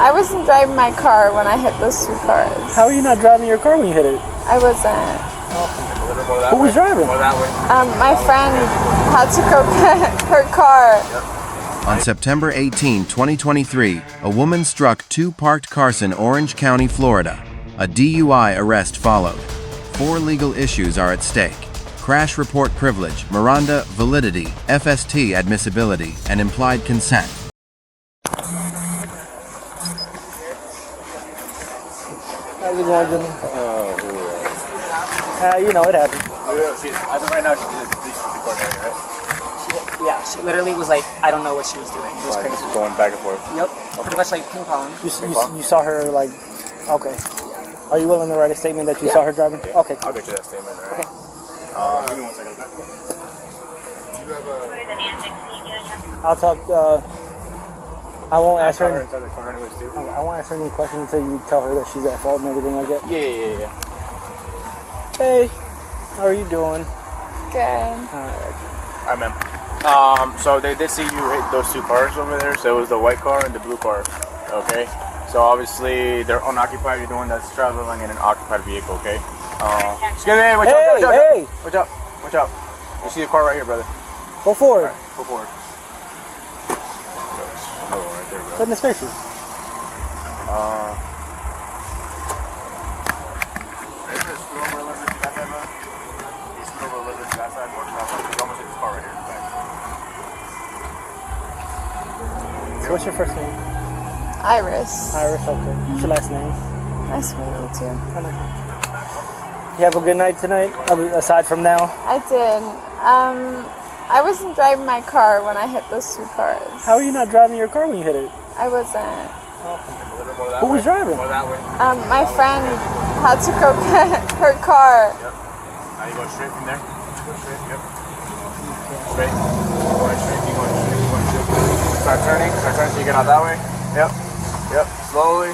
I wasn't driving my car when I hit those two cars. How are you not driving your car when you hit it? I wasn't. Who was driving? My friend had to go get her car. On September 18, 2023, a woman struck two parked cars in Orange County, Florida. A DUI arrest followed. 4 legal issues are at stake: crash report privilege, Miranda validity, FST admissibility, and implied consent. How's it going, Jimmy? You know, it happened. As of right now, she's recording, right? Yeah, she literally was like, I don't know what she was doing. It was crazy. Going back and forth. Yep, pretty much like ping pong. You saw her, like, okay. Are you willing to write a statement that you saw her driving? Okay. I'll get you that statement, right? Okay. Give me 1 second. I'll talk, I won't ask her. Yeah. I won't ask her any questions until you tell her that she's at fault and everything like that. Yeah. Hey, how are you doing? Good. Alright, ma'am. So they did see you hit those two cars over there. So it was the white car and the blue car. Okay. So obviously they're unoccupied. You're the one that's traveling in an occupied vehicle. Okay. Excuse me. Watch out. Watch out. You see the car right here, brother. Go forward. Right, go forward. Oh, right there, bro. Goodness gracious. What's your first name? Iris. Iris, okay. What's your last name? Nice to meet you too. You have a good night tonight, aside from now? I did. I wasn't driving my car when I hit those two cars. How are you not driving your car when you hit it? I wasn't. Who was driving? My friend had to go get her car. Yep. Now you go straight from there. Go straight, yep. Straight. Keep going straight. Start turning so you get out that way. Yep. Slowly.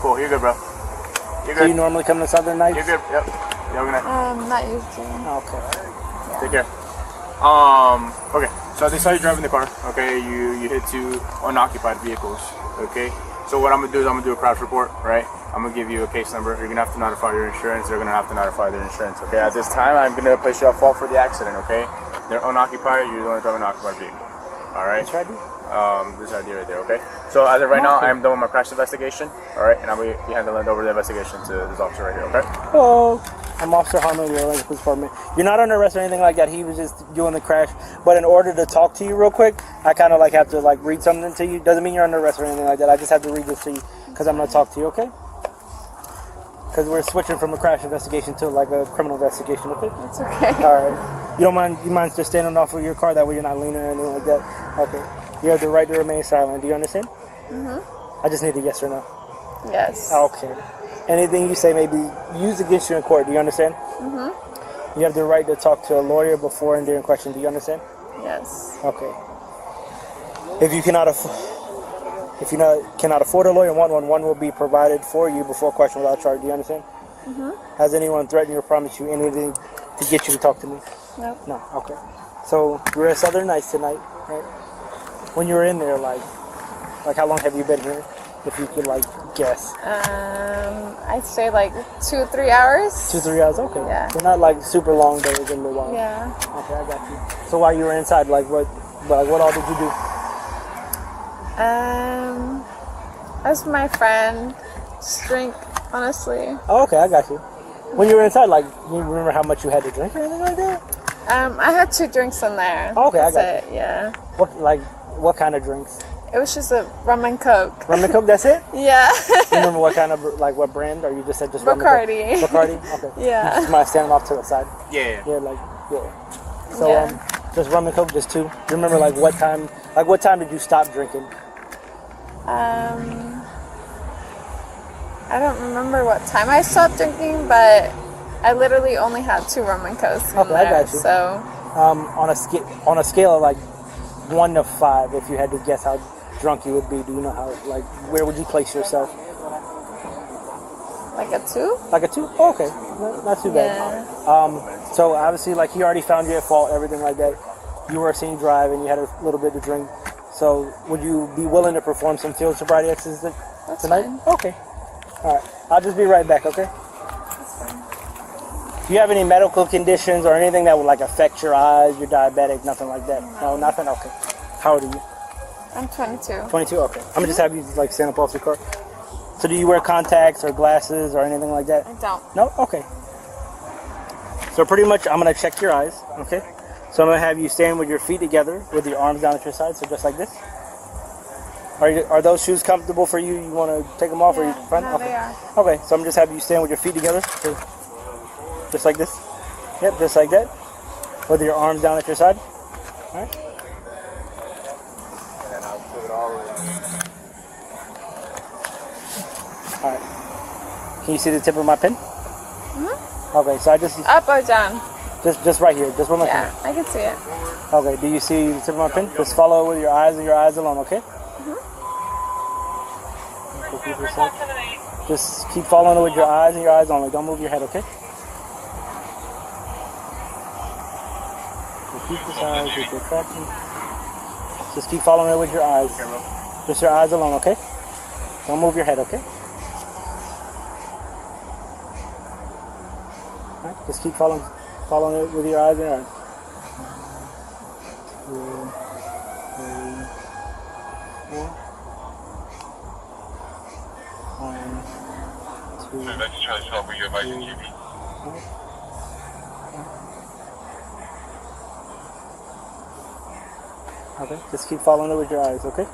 Cool, you're good, bro. You're good. Do you normally come to Southern Nights? You're good, yep. You have a good night. Not usually. Okay. Yeah. Take care. Okay, so they saw you driving the car, okay? You hit two unoccupied vehicles, okay? So what I'm gonna do is I'm gonna do a crash report, right? I'm gonna give you a case number. You're gonna have to notify your insurance. They're gonna have to notify their insurance, okay? At this time, I'm gonna place you at fault for the accident, okay? They're unoccupied. You're the one driving an occupied vehicle, all right? Which ID? This ID right there, okay? So as of right now, I'm done with my crash investigation, all right? And I'm gonna be handling over the investigation to this officer right here, okay? Hello. I'm Officer Harmon with the Atlanta Police Department. You're not under arrest or anything like that. He was just doing the crash. But in order to talk to you real quick, I kind of like have to like read something to you. Doesn't mean you're under arrest or anything like that. I just have to read this to you because I'm going to talk to you, okay? Because we're switching from a crash investigation to like a criminal investigation, okay? It's okay. All right. You mind just standing off of your car? That way you're not leaning or anything like that? Okay. You have the right to remain silent. Do you understand? Mm-hmm. I just need a yes or no. Yes. Okay. Anything you say may be used against you in court. Do you understand? Mm-hmm. You have the right to talk to a lawyer before and during question. Do you understand? Yes. Okay. If you cannot afford a lawyer, one will be provided for you before question without charge. Do you understand? Mm-hmm. Has anyone threatened you or promised you anything to get you to talk to me? Nope. No. Okay. So we're at Southern Nights tonight, right? When you were in there, like how long have you been here? If you could like guess. I'd say like 2-3 hours. 2-3 hours, okay. Yeah. They're not like super long days in a while. Yeah. Okay, I got you. So while you were inside, like what all did you do? I was with my friend. Just drink, honestly. Oh, okay, I got you. When you were inside, like, you remember how much you had to drink or anything like that? I had 2 drinks in there. Okay, that's I got it. Yeah. What kind of drinks? It was just a rum and coke. Rum and coke, that's it? Yeah. You remember what kind of, like, what brand? Or you just said just rum and coke? Bacardi. Bacardi? Okay. Yeah. You just mind standing off to the side? Yeah. Yeah. So, just rum and coke, just 2? Do you remember, like, what time did you stop drinking? I don't remember what time I stopped drinking, but I literally only had 2 rum and cokes in there. I got you. So, on a scale of, like, 1 to 5, if you had to guess how drunk you would be, do you know how, like, where would you place yourself? like a 2? Like a 2? Oh, okay. Not too bad. Yeah. So obviously, like, he already found you at fault, everything like that. You were seen drive and you had a little bit to drink. So, would you be willing to perform some field sobriety exercises tonight? fine. Okay. All right. I'll just be right back, okay? That's fine. Do you have any medical conditions or anything that would like affect your eyes? You're diabetic, nothing like that? No, nothing? Okay. How old are you? I'm 22. 22? Okay. I'm gonna just have you like stand up off your car. So do you wear contacts or glasses or anything like that? I don't. No? Okay. So pretty much I'm gonna check your eyes, okay? So I'm gonna have you stand with your feet together with your arms down at your side, so just like this. Are those shoes comfortable for you? You wanna take them off or you fine? No, Okay. they are. Okay, so I'm just having you stand with your feet together. So just like this. Yep, just like that. With your arms down at your side. Alright. And I'll put it all the way Alright. Can you see the tip of my pen? Okay, so I just Up or down? just right here, just with my Yeah, finger. I can see it. Okay, do you see the tip of my pen? Just follow it with your eyes and your eyes alone, okay? Just keep following it with your eyes and your eyes only. Don't move your head, okay? Repeat this eyes with your tracking. Just keep following it with your eyes. Just your eyes alone, okay? Don't move your head, okay? Alright, just keep following it with your eyes and your eyes. 2, 3, 4. 1, 2, 3. Okay, just keep following it with your eyes, okay?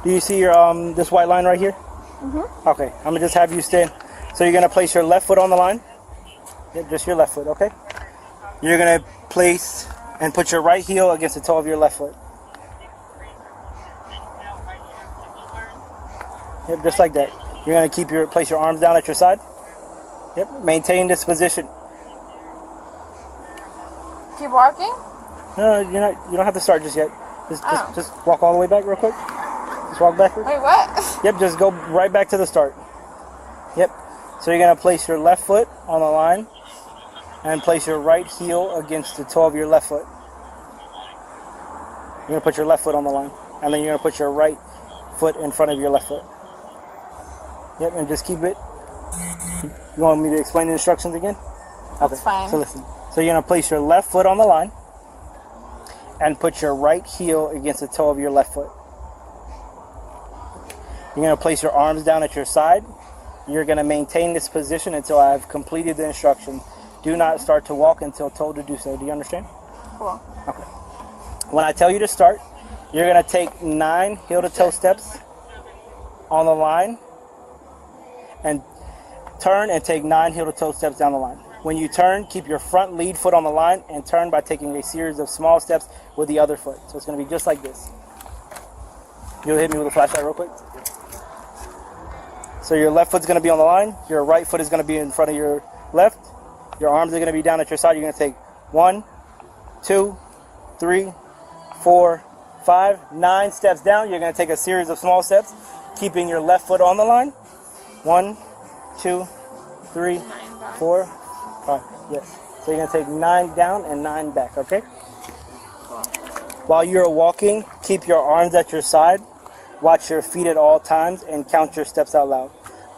Do you see your this white line right here? Okay, I'm gonna just have you stand. So you're gonna place your left foot on the line. Yep, just your left foot, okay? You're gonna place and put your right heel against the toe of your left foot. Yep, just like that. You're gonna place your arms down at your side. Yep, maintain this position. Keep walking? No, you're not. You don't have to start just yet. Just walk all the way back real quick. Just walk backwards. Wait, what? Yep, just go right back to the start. Yep. So you're gonna place your left foot on the line and place your right heel against the toe of your left foot. You're gonna put your left foot on the line, and then you're gonna put your right foot in front of your left foot. Yep, and just keep it. You want me to explain the instructions again? That's fine. So listen. So you're gonna place your left foot on the line and put your right heel against the toe of your left foot. You're gonna place your arms down at your side. You're gonna maintain this position until I've completed the instructions. Do not start to walk until told to do so. Do you understand? Cool. Okay. When I tell you to start, you're gonna take 9 heel-to-toe steps on the line and turn and take 9 heel-to-toe steps down the line. When you turn, keep your front lead foot on the line and turn by taking a series of small steps with the other foot. So it's gonna be just like this. You'll hit me with a flashlight real quick. So your left foot's gonna be on the line, your right foot is gonna be in front of your left, your arms are gonna be down at your side. You're gonna take 1, 2, 3, 4, 5, 9 steps down. You're gonna take a series of small steps, keeping your left foot on the line. 1, 2, 3, 4, 5. Yes. So you're gonna take 9 down and 9 back, okay? While you're walking, keep your arms at your side. Watch your feet at all times and count your steps out loud.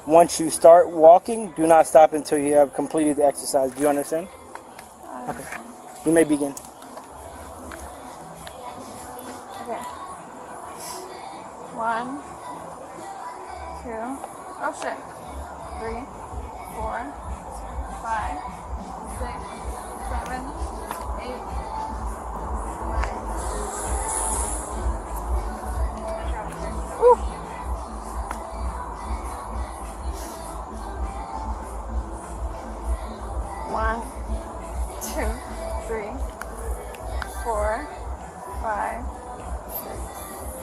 Once you start walking, do not stop until you have completed the exercise. Do you understand? Okay. You may begin. Okay. 1, 2, oh shit. 3, 4, 5, 6, 7, 8, 9. Woo! 1, 2, 3, 4, 5, 6,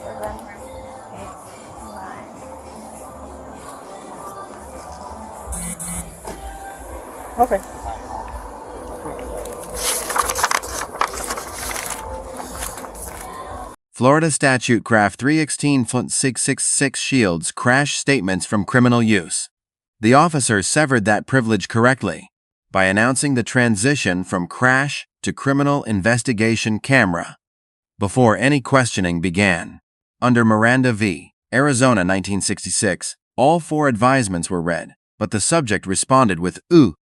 7, 8, 9. Okay. Florida Statute Craft 316.666 shields crash statements from criminal use. The officer severed that privilege correctly by announcing the transition from crash to criminal investigation camera before any questioning began. Under Miranda v. Arizona 1966, all 4 advisements were read, but the subject responded with "ooh,"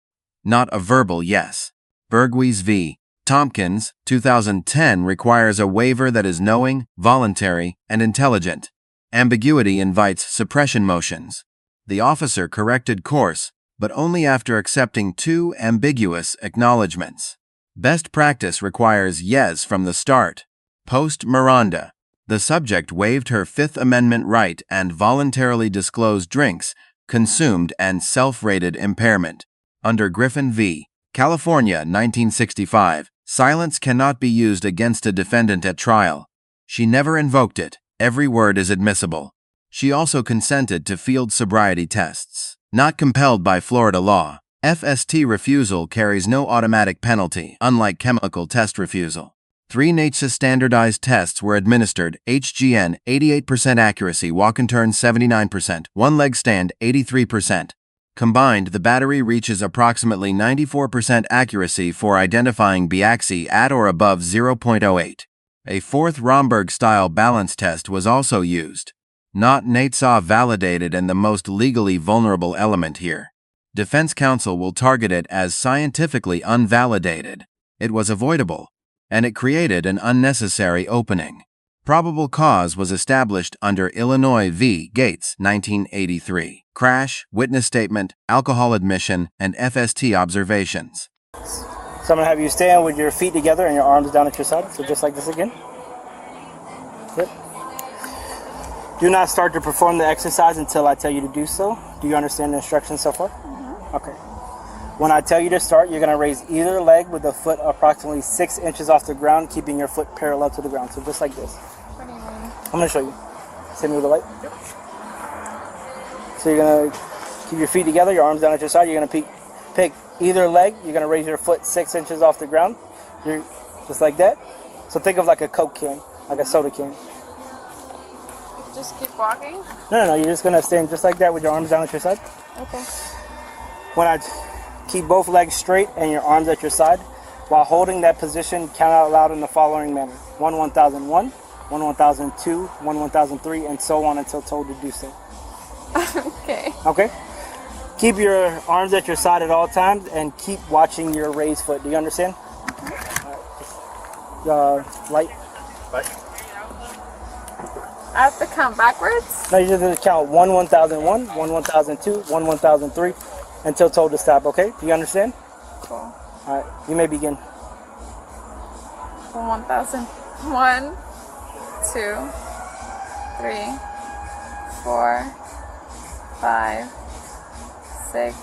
not a verbal yes. Berghuis v. Thompkins 2010 requires a waiver that is knowing, voluntary, and intelligent. Ambiguity invites suppression motions. The officer corrected course, but only after accepting 2 ambiguous acknowledgments. Best practice requires yes from the start. Post Miranda, the subject waived her Fifth Amendment right and voluntarily disclosed drinks, consumed, and self-rated impairment. Under Griffin v. California 1965, silence cannot be used against a defendant at trial. She never invoked it. Every word is admissible. She also consented to field sobriety tests. Not compelled by Florida law, FST refusal carries no automatic penalty, unlike chemical test refusal. 3 NHTSA standardized tests were administered: HGN 88% accuracy, walk and turn 79%, one leg stand 83%. Combined, the battery reaches approximately 94% accuracy for identifying Biaxi at or above 0.08. A 4th Romberg-style balance test was also used. Not NHTSA validated and the most legally vulnerable element here. Defense counsel will target it as scientifically unvalidated. It was avoidable, and it created an unnecessary opening. Probable cause was established under Illinois v. Gates 1983. Crash, witness statement, alcohol admission, and FST observations. So I'm going to have you stand with your feet together and your arms down at your side. So just like this again. Good. Do not start to perform the exercise until I tell you to do so. Do you understand the instructions so far? Mm-hmm. Okay. When I tell you to start, you're going to raise either leg with the foot approximately 6 inches off the ground, keeping your foot parallel to the ground. So just like this. What do you mean? I'm going to show you. Send me with the light. Yep. So you're going to keep your feet together, your arms down at your side. You're going to pick either leg. You're going to raise your foot 6 inches off the ground. You're just like that. So think of like a Coke can, like a soda can. Just keep walking? No. You're just going to stand just like that with your arms down at your side. Okay. When I keep both legs straight and your arms at your side, while holding that position, count out loud in the following manner. 1 1001, 1 1002, 1 1003, and so on until told to do so. Okay. Okay? Keep your arms at your side at all times and keep watching your raised foot. Do you understand? Mm-hmm. All right. Light. I have to count backwards? No, you just have to count 1 1001, 1 1002, 1 1003 until told to stop, okay? Do you understand? Cool. All right. You may begin. 1,001, 2, 3, 4, 5, 6,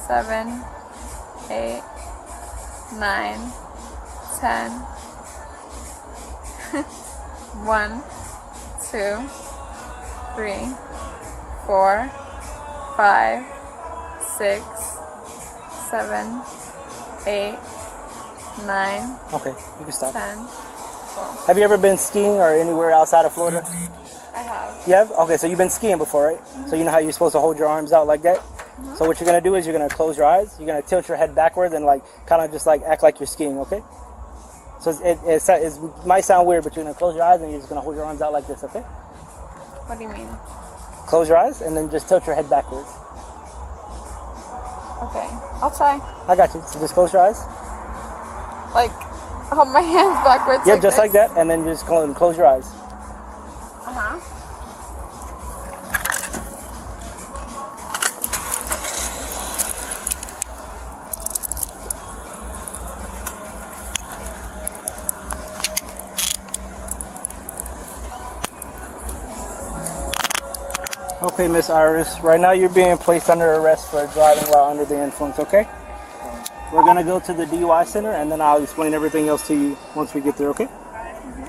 7, 8, 9, 10. 1, 2, 3, 4, 5, 6, 7, 8, 9. Okay, you can stop. 10. Cool. Have you ever been skiing or anywhere outside of Florida? I have. You have? Okay, so you've been skiing before, right? Mm-hmm. So you know how you're supposed to hold your arms out like that? Mm-hmm. So what you're going to do is you're going to close your eyes, you're going to tilt your head backwards and like kind of just like act like you're skiing, okay? So it might sound weird, but you're going to close your eyes and you're just going to hold your arms out like this, okay? What do you mean? Close your eyes and then just tilt your head backwards. Okay, I'll try. I got you. So just close your eyes. Like, hold my hands backwards. Yep, like just this. like that, and then just close your eyes. Uh-huh. Okay, Miss Iris. Right now you're being placed under arrest for driving while under the influence, okay? We're going to go to the DUI center, and then I'll explain everything else to you once we get there, okay? Mm-hmm.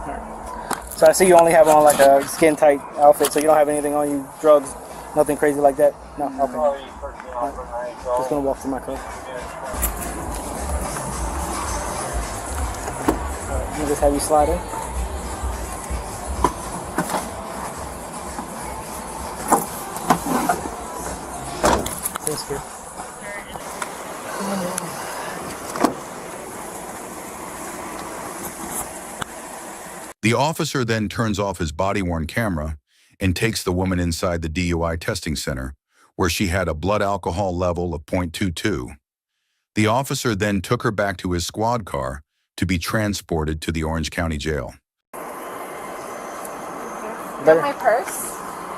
Right. So I see you only have on like a skin-tight outfit, so you don't have anything on you, drugs, nothing crazy like that? No? Okay. Right. Just going to walk to my car. I'll just have you slide in. Thanks, kid. The officer then turns off his body-worn camera and takes the woman inside the DUI testing center, where she had a blood alcohol level of 0.22. The officer then took her back to his squad car to be transported to the Orange County Jail. Got my purse?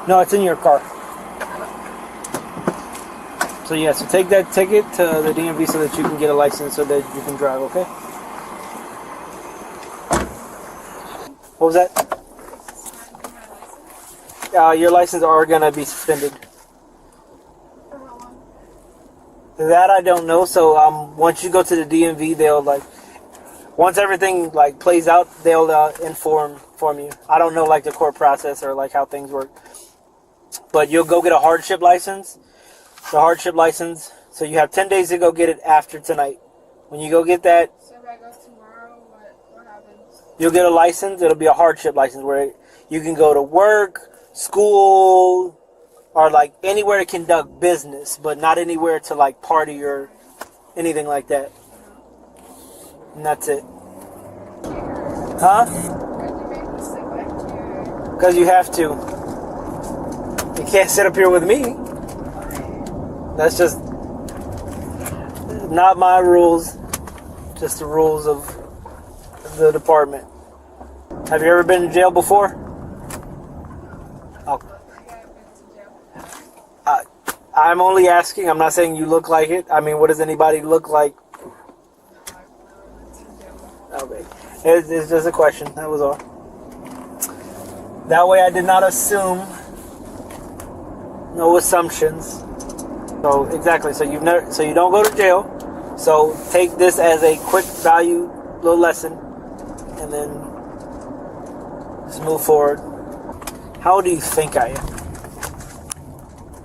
No, it's in your car. So yeah, so take that ticket to the DMV so that you can get a license so that you can drive, okay? What was that? Your license are gonna be suspended. That I don't know. So once you go to the DMV, they'll once everything plays out, they'll inform you. I don't know the court process or how things work. But you'll go get a hardship license. The hardship license. So you have 10 days to go get it after tonight. When you go get that, So if I go tomorrow, what happens? you'll get a license. It'll be a hardship license where you can go to work, school, or anywhere to conduct business, but not anywhere to party or anything like that. And that's it. Huh? Why'd you make me sit back here? Because you have to. You can't sit up here with me. That's just not my rules. Just the rules of the department. Have you ever been in jail before? Oh. I'm only asking. I'm not saying you look like it. I mean, what does anybody look like? Okay. It's just a question. That was all. That way I did not assume. No assumptions. So, exactly. So you don't go to jail. So take this as a quick value little lesson. And then just move forward. How old do you think I am?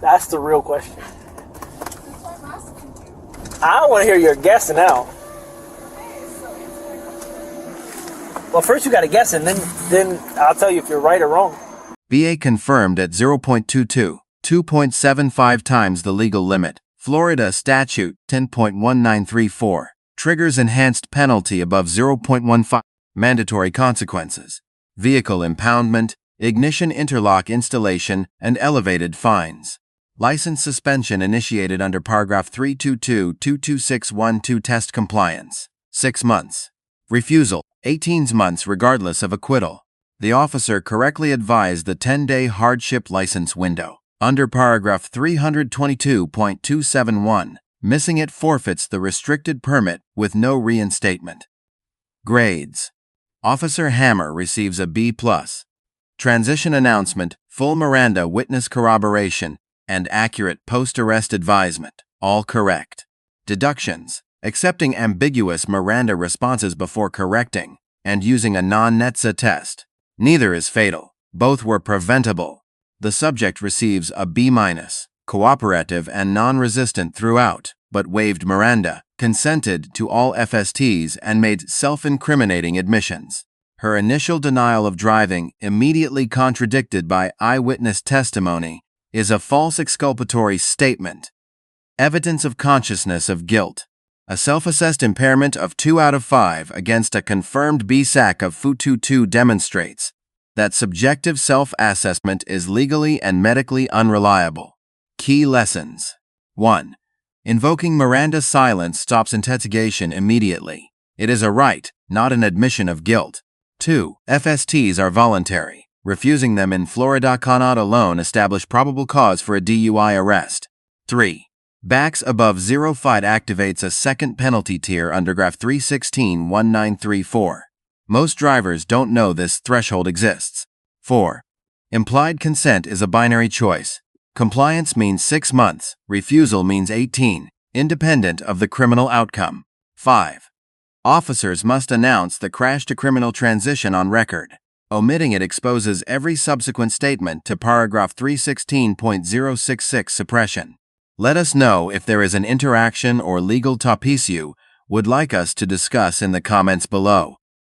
That's the real question. That's why I'm asking you. I don't want to hear your guess now. Well, first you got to guess, and then I'll tell you if you're right or wrong. VA confirmed at 0.22, 2.75 times the legal limit. Florida Statute 10.1934 triggers enhanced penalty above 0.15. Mandatory consequences: vehicle impoundment, ignition interlock installation, and elevated fines. License suspension initiated under paragraph 322-22612 test compliance, 6 months. Refusal, 18 months regardless of acquittal. The officer correctly advised the 10-day hardship license window. Under paragraph 322.271, missing it forfeits the restricted permit with no reinstatement. Grades: Officer Hammer receives a B+. Transition announcement, full Miranda witness corroboration, and accurate post-arrest advisement, all correct. Deductions: accepting ambiguous Miranda responses before correcting, and using a non-NHTSA test. Neither is fatal. Both were preventable. The subject receives a B-, cooperative and non-resistant throughout, but waived Miranda, consented to all FSTs, and made self-incriminating admissions. Her initial denial of driving, immediately contradicted by eyewitness testimony, is a false exculpatory statement. Evidence of consciousness of guilt. A self-assessed impairment of 2 out of 5 against a confirmed BSAC of FU22 demonstrates that subjective self-assessment is legally and medically unreliable. Key lessons. 1. Invoking Miranda silence stops interrogation immediately. It is a right, not an admission of guilt. 2. FSTs are voluntary. Refusing them in Florida cannot alone establish probable cause for a DUI arrest. 3. Backs above 0.5 activates a second penalty tier under graph 316.1934. Most drivers don't know this threshold exists. 4. Implied consent is a binary choice. Compliance means 6 months, refusal means 18, independent of the criminal outcome. 5. Officers must announce the crash to criminal transition on record. Omitting it exposes every subsequent statement to paragraph 316.066 suppression. Let us know if there is an interaction or legal top issue would like us to discuss in the comments below.